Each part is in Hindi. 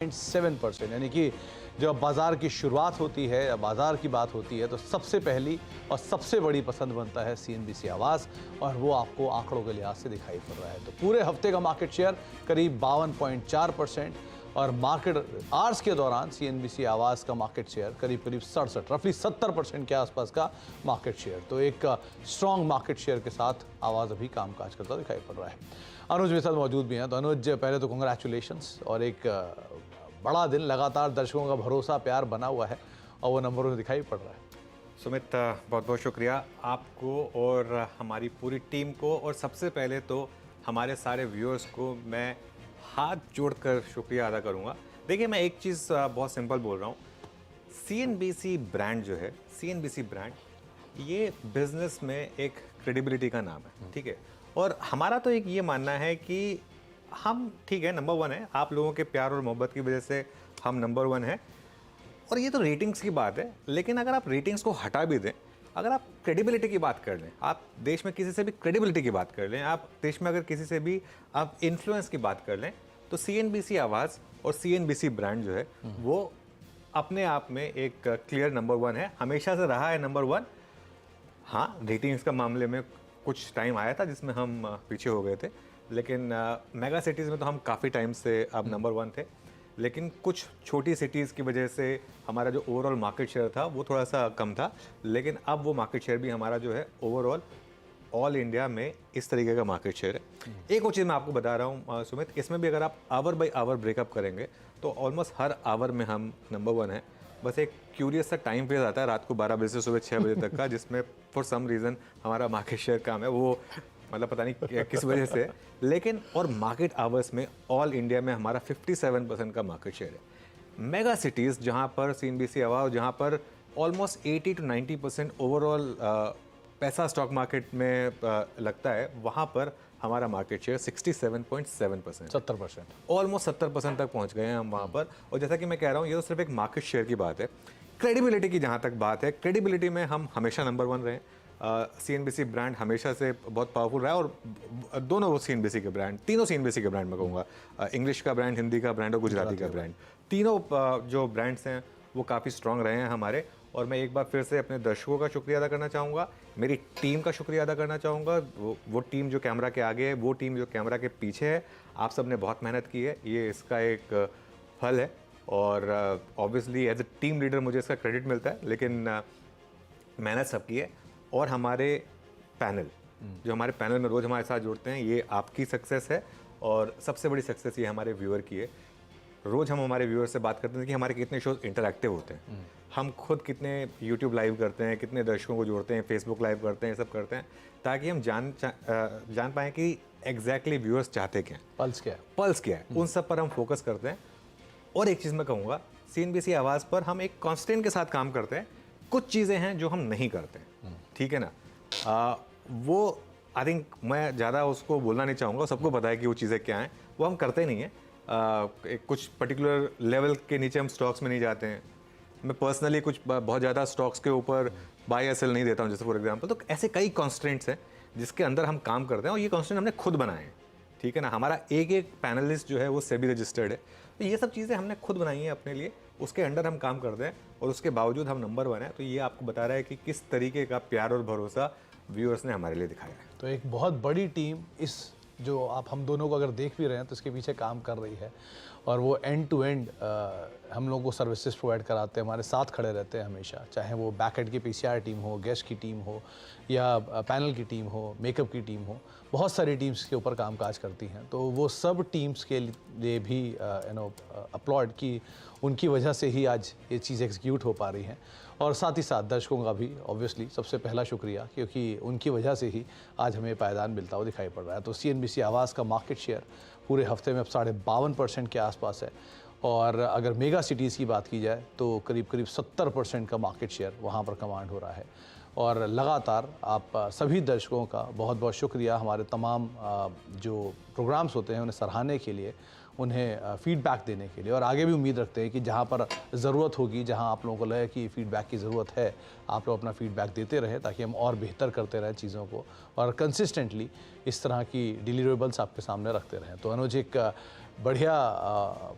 7%। यानी कि जब बाज़ार की शुरुआत होती है या बाज़ार की बात होती है तो सबसे पहली और सबसे बड़ी पसंद बनता है सीएनबीसी आवाज़, और वो आपको आंकड़ों के लिहाज से दिखाई पड़ रहा है। तो पूरे हफ्ते का मार्केट शेयर करीब 52.4%, और मार्केट आवर्स के दौरान सीएनबीसी आवाज़ का मार्केट शेयर करीब करीब 67 रफली 70% के आसपास का मार्केट शेयर। तो एक स्ट्रॉन्ग मार्केट शेयर के साथ आवाज़ अभी कामकाज करता दिखाई पड़ रहा है। अनुज मेरे साथ मौजूद भी हैं। तो अनुज, पहले तो कांग्रेचुलेशंस, और एक बड़ा दिन, लगातार दर्शकों का भरोसा प्यार बना हुआ है और वो नंबरों में दिखाई पड़ रहा है। सुमित, बहुत बहुत शुक्रिया आपको और हमारी पूरी टीम को, और सबसे पहले तो हमारे सारे व्यूअर्स को मैं हाथ जोड़कर शुक्रिया अदा करूंगा। देखिए, मैं एक चीज़ बहुत सिंपल बोल रहा हूँ। सीएनबीसी ब्रांड जो है, सीएनबीसी ब्रांड, ये बिजनेस में एक क्रेडिबिलिटी का नाम है, ठीक है। और हमारा तो एक ये मानना है कि हम, ठीक है, नंबर 1 है। आप लोगों के प्यार और मोहब्बत की वजह से हम नंबर 1 है। और ये तो रेटिंग्स की बात है, लेकिन अगर आप रेटिंग्स को हटा भी दें, अगर आप क्रेडिबिलिटी की बात कर लें, आप देश में किसी से भी क्रेडिबिलिटी की बात कर लें, आप देश में अगर किसी से भी आप इन्फ्लुएंस की बात कर लें, तो सीएनबीसी आवाज़ और सीएनबीसी ब्रांड जो है वो अपने आप में एक क्लियर नंबर 1 है, हमेशा से रहा है नंबर 1। हाँ, रेटिंग्स का मामले में कुछ टाइम आया था जिसमें हम पीछे हो गए थे, लेकिन मेगा सिटीज़ में तो हम काफ़ी टाइम से अब नंबर 1 थे। लेकिन कुछ छोटी सिटीज़ की वजह से हमारा जो ओवरऑल मार्केट शेयर था वो थोड़ा सा कम था, लेकिन अब वो मार्केट शेयर भी हमारा जो है ओवरऑल ऑल इंडिया में इस तरीके का मार्केट शेयर है। एक और चीज़ मैं आपको बता रहा हूँ सुमित, इसमें भी अगर आप आवर बाई आवर ब्रेकअप करेंगे तो ऑलमोस्ट हर आवर में हम नंबर 1 है। बस एक क्यूरियस सा टाइम फेज आता है रात को 12 बजे से सुबह 6 बजे तक का, जिसमें फॉर सम रीज़न हमारा मार्केट शेयर कम है, वो मतलब पता नहीं किस वजह से। लेकिन और मार्केट आवर्स में ऑल इंडिया में हमारा 57% का मार्केट शेयर है। मेगा सिटीज़ जहाँ पर सीएनबीसी आवाज़, जहाँ पर ऑलमोस्ट 80 to 90% ओवरऑल पैसा स्टॉक मार्केट में लगता है, वहाँ पर हमारा मार्केट शेयर 67.7%, 70%, ऑलमोस्ट 70% तक पहुँच गए हैं हम वहाँ पर। और जैसा कि मैं कह रहा हूँ, ये तो सिर्फ एक मार्केट शेयर की बात है। क्रेडिबिलिटी की जहाँ तक बात है, क्रेडिबिलिटी में हम हमेशा नंबर 1 रहे। सीएनबीसी ब्रांड हमेशा से बहुत पावरफुल रहा है, और दोनों सीएनबीसी के ब्रांड, तीनों सीएनबीसी के ब्रांड मैं कहूँगा, इंग्लिश का ब्रांड, हिंदी का ब्रांड और गुजराती का ब्रांड, तीनों जो ब्रांड्स हैं वो काफ़ी स्ट्रॉन्ग रहे हैं हमारे। और मैं एक बार फिर से अपने दर्शकों का शुक्रिया अदा करना चाहूँगा, मेरी टीम का शुक्रिया अदा करना चाहूँगा। वो टीम जो कैमरा के आगे है, वो टीम जो कैमरा के पीछे है, आप सब ने बहुत मेहनत की है, ये इसका एक फल है। और obviously as a team leader मुझे इसका क्रेडिट मिलता है, लेकिन मेहनत सबकी है। और हमारे पैनल, जो हमारे पैनल में रोज़ हमारे साथ जुड़ते हैं, ये आपकी सक्सेस है, और सबसे बड़ी सक्सेस ये हमारे व्यूअर की है। रोज़ हम हमारे व्यूअर से बात करते हैं कि हमारे कितने शोज इंटरैक्टिव होते हैं, हम खुद कितने यूट्यूब लाइव करते हैं, कितने दर्शकों को जोड़ते हैं, फेसबुक लाइव करते हैं, ये सब करते हैं, ताकि हम जान पाएँ कि एग्जैक्टली व्यूअर्स चाहते क्या हैं, पल्स क्या है, उन सब पर हम फोकस करते हैं। और एक चीज़ मैं कहूँगा, सीएनबीसी आवाज़ पर हम एक कॉन्स्टेंट के साथ काम करते हैं। कुछ चीज़ें हैं जो हम नहीं करते, ठीक है ना, वो आई थिंक मैं ज़्यादा उसको बोलना नहीं चाहूँगा, सबको पता है कि वो चीज़ें क्या हैं, वो हम करते नहीं हैं। कुछ पर्टिकुलर लेवल के नीचे हम स्टॉक्स में नहीं जाते हैं। मैं पर्सनली कुछ बहुत ज़्यादा स्टॉक्स के ऊपर बाय या सेल नहीं देता हूँ, जैसे फॉर एग्जांपल। तो ऐसे कई कॉन्स्टेंट्स हैं जिसके अंदर हम काम करते हैं, और ये कॉन्स्टेंट हमने खुद बनाए हैं, ठीक है ना। हमारा एक एक पैनलिस्ट जो है वो सेबी रजिस्टर्ड है, तो ये सब चीज़ें हमने खुद बनाई हैं अपने लिए, उसके अंडर हम काम करते हैं, और उसके बावजूद हम नंबर 1 है। तो ये आपको बता रहा है कि किस तरीके का प्यार और भरोसा व्यूअर्स ने हमारे लिए दिखाया है। तो एक बहुत बड़ी टीम, इस जो आप हम दोनों को अगर देख भी रहे हैं तो इसके पीछे काम कर रही है, और वो एंड टू एंड हम लोगों को सर्विसेज प्रोवाइड कराते हैं, हमारे साथ खड़े रहते हैं हमेशा, चाहे वो बैक एंड की पीसीआर टीम हो, गेस्ट की टीम हो, या पैनल की टीम हो, मेकअप की टीम हो। बहुत सारी टीम्स के ऊपर कामकाज करती हैं, तो वो सब टीम्स के लिए भी अपलॉड की उनकी वजह से ही आज ये चीज़ एग्जीक्यूट हो पा रही हैं। और साथ ही साथ दर्शकों का भी ऑब्वियसली सबसे पहला शुक्रिया, क्योंकि उनकी वजह से ही आज हमें पायदान मिलता हुआ दिखाई पड़ रहा है। तो सीएनबीसी आवाज़ का मार्केट शेयर पूरे हफ्ते में अब 52.5% के आसपास है, और अगर मेगा सिटीज़ की बात की जाए तो करीब करीब 70% का मार्केट शेयर वहाँ पर कमांड हो रहा है। और लगातार आप सभी दर्शकों का बहुत बहुत शुक्रिया, हमारे तमाम जो प्रोग्राम्स होते हैं उन्हें सराहने के लिए, उन्हें फीडबैक देने के लिए, और आगे भी उम्मीद रखते हैं कि जहाँ पर ज़रूरत होगी, जहाँ आप लोगों को लगे कि फीडबैक की ज़रूरत है, आप लोग अपना फीडबैक देते रहें, ताकि हम और बेहतर करते रहें चीज़ों को, और कंसिस्टेंटली इस तरह की डिलीवरेबल्स आपके सामने रखते रहें। तो अनुज, एक बढ़िया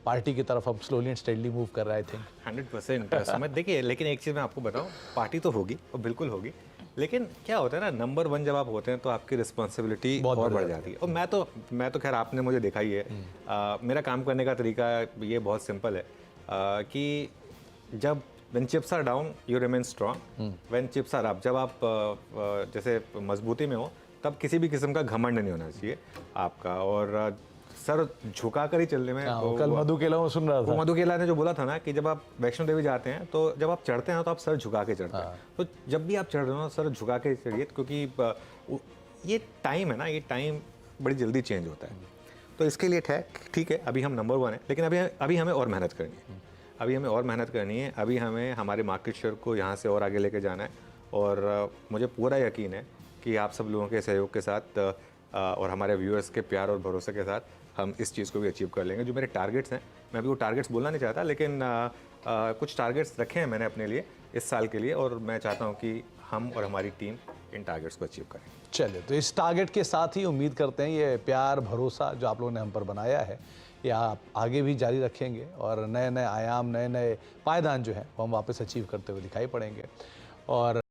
पार्टी की तरफ हम स्लोली एंड स्टेडली मूव कर रहे हैं आई थिंक। 100% समझ। देखिए, लेकिन एक चीज़ मैं आपको बताऊं, पार्टी तो होगी और बिल्कुल होगी, लेकिन क्या होता है ना, नंबर 1 जब आप होते हैं तो आपकी रिस्पॉन्सिबिलिटी और बढ़ जाती है। और मैं तो खैर आपने मुझे देखा ही है, मेरा काम करने का तरीका ये बहुत सिंपल है कि जब when chips are down you remain strong, when chips are up, जब आप जैसे मजबूती में हो तब किसी भी किस्म का घमंड नहीं होना चाहिए आपका, और सर झुका कर ही चलने में। कल मधु केला में सुन रहा वो था, मधु केला ने जो बोला था ना कि जब आप वैष्णो देवी जाते हैं तो जब आप चढ़ते हैं तो आप सर झुका के चढ़ते हैं। तो जब भी आप चढ़ रहे हो सर झुका के चढ़िए, क्योंकि ये टाइम है ना, ये टाइम बड़ी जल्दी चेंज होता है। तो इसके लिए ठीक है, अभी हम नंबर 1 है, लेकिन अभी हमें और मेहनत करनी है, अभी हमें और मेहनत करनी है, अभी हमें हमारे मार्केट शेयर को यहाँ से और आगे लेके जाना है। और मुझे पूरा यकीन है कि आप सब लोगों के सहयोग के साथ और हमारे व्यूअर्स के प्यार और भरोसे के साथ हम इस चीज़ को भी अचीव कर लेंगे। जो मेरे टारगेट्स हैं, मैं अभी वो टारगेट्स बोलना नहीं चाहता, लेकिन कुछ टारगेट्स रखे हैं मैंने अपने लिए इस साल के लिए, और मैं चाहता हूँ कि हम और हमारी टीम इन टारगेट्स को अचीव करें। चलिए, तो इस टारगेट के साथ ही उम्मीद करते हैं ये प्यार भरोसा जो आप लोगों ने हम पर बनाया है ये आप आगे भी जारी रखेंगे, और नए नए आयाम, नए नए पायदान जो हैं वो हम वापस अचीव करते हुए दिखाई पड़ेंगे। और